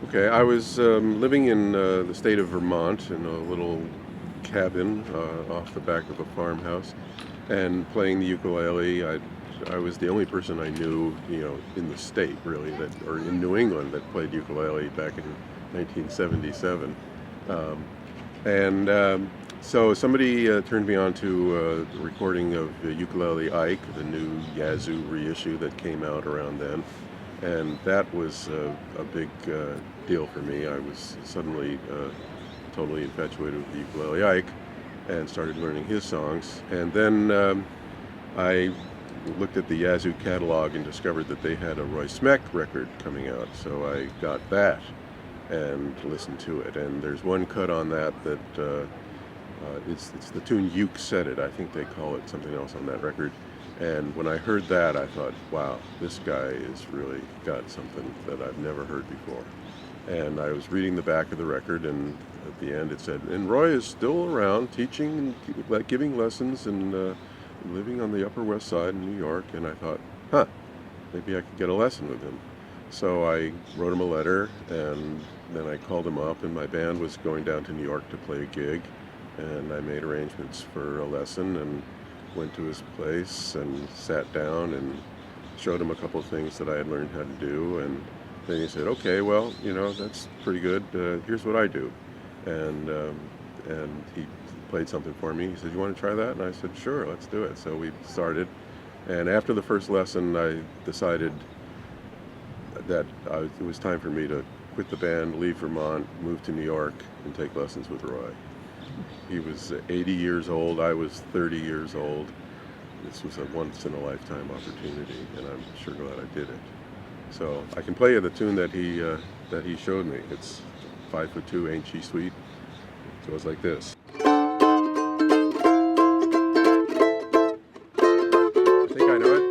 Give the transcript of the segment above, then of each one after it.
Okay, I was living in the state of Vermont in a little cabin off the back of a farmhouse and playing the ukulele. I was the only person I knew, in the state really, or in New England that played ukulele back in 1977. Um, and so somebody turned me on to the recording of Ukulele Ike, the new Yazoo reissue that came out around then. And that was a big deal for me. I was suddenly totally infatuated with the ukulele Ike and started learning his songs. And then I looked at the Yazoo catalog and discovered that they had a Roy Smeck record coming out. So I got that and listened to it. And there's one cut on that it's the tune Uke Said It. I think they call it something else on that record. And when I heard that, I thought, wow, this guy has really got something that I've never heard before. And I was reading the back of the record, and at the end it said, and Roy is still around teaching, giving lessons, and living on the Upper West Side in New York. And I thought, maybe I could get a lesson with him. So I wrote him a letter, and then I called him up, and my band was going down to New York to play a gig. And I made arrangements for a lesson, and went to his place and sat down and showed him a couple of things that I had learned how to do. And then he said, okay, well, that's pretty good. Here's what I do. And he played something for me. He said, you want to try that? And I said, sure, let's do it. So we started. And after the first lesson, I decided that it was time for me to quit the band, leave Vermont, move to New York, and take lessons with Roy. He was 80 years old. I was 30 years old. This was a once-in-a-lifetime opportunity, and I'm sure glad I did it. So I can play you the tune that he showed me. It's 5'2", Ain't She Sweet? It goes like this. I think I know it.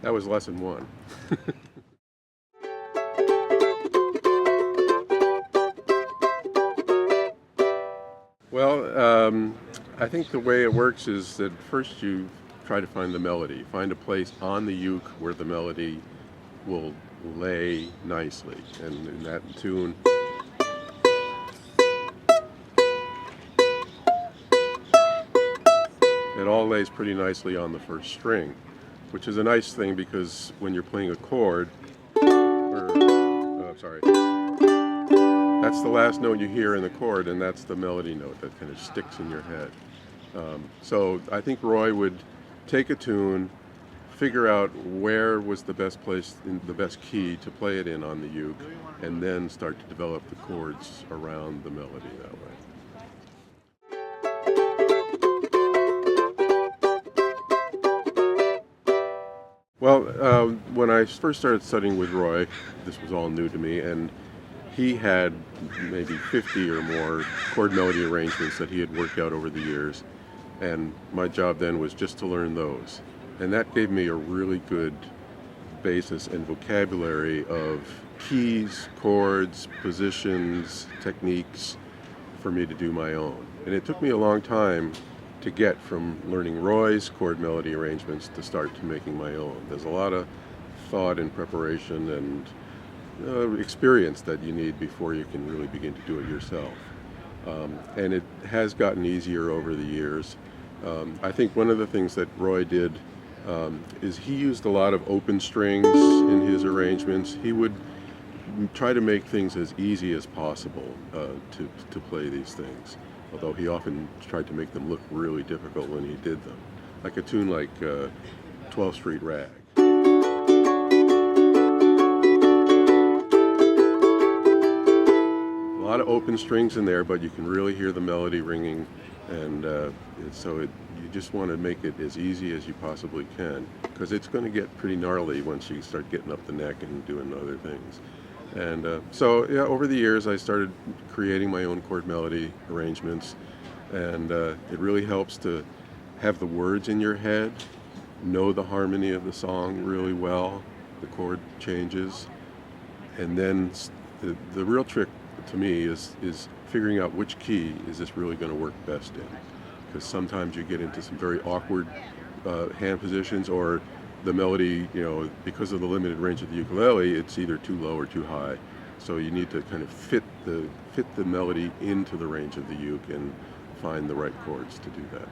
That was lesson one. Well, I think the way it works is that first you try to find the melody. Find a place on the uke where the melody will lay nicely. And in that tune, it all lays pretty nicely on the first string, which is a nice thing because when you're playing a chord, that's the last note you hear in the chord, and that's the melody note that kind of sticks in your head. So I think Roy would take a tune, figure out where was the best place, the best key to play it in on the uke, and then start to develop the chords around the melody that way. Well, when I first started studying with Roy, this was all new to me, and he had maybe 50 or more chord melody arrangements that he had worked out over the years, and my job then was just to learn those. And that gave me a really good basis and vocabulary of keys, chords, positions, techniques for me to do my own. And it took me a long time to get from learning Roy's chord melody arrangements to start to making my own. There's a lot of thought and preparation and experience that you need before you can really begin to do it yourself. And it has gotten easier over the years. I think one of the things that Roy did is he used a lot of open strings in his arrangements. He would try to make things as easy as possible to play these things, although he often tried to make them look really difficult when he did them. Like a tune like 12th Street Rag. lot of open strings in there, but you can really hear the melody ringing, and you just want to make it as easy as you possibly can, because it's going to get pretty gnarly once you start getting up the neck and doing other things. And yeah, over the years I started creating my own chord melody arrangements, and it really helps to have the words in your head, know the harmony of the song really well, the chord changes, and then the real trick to me is figuring out which key is this really going to work best in, because sometimes you get into some very awkward hand positions, or the melody, because of the limited range of the ukulele, it's either too low or too high. So you need to kind of fit the melody into the range of the uke and find the right chords to do that.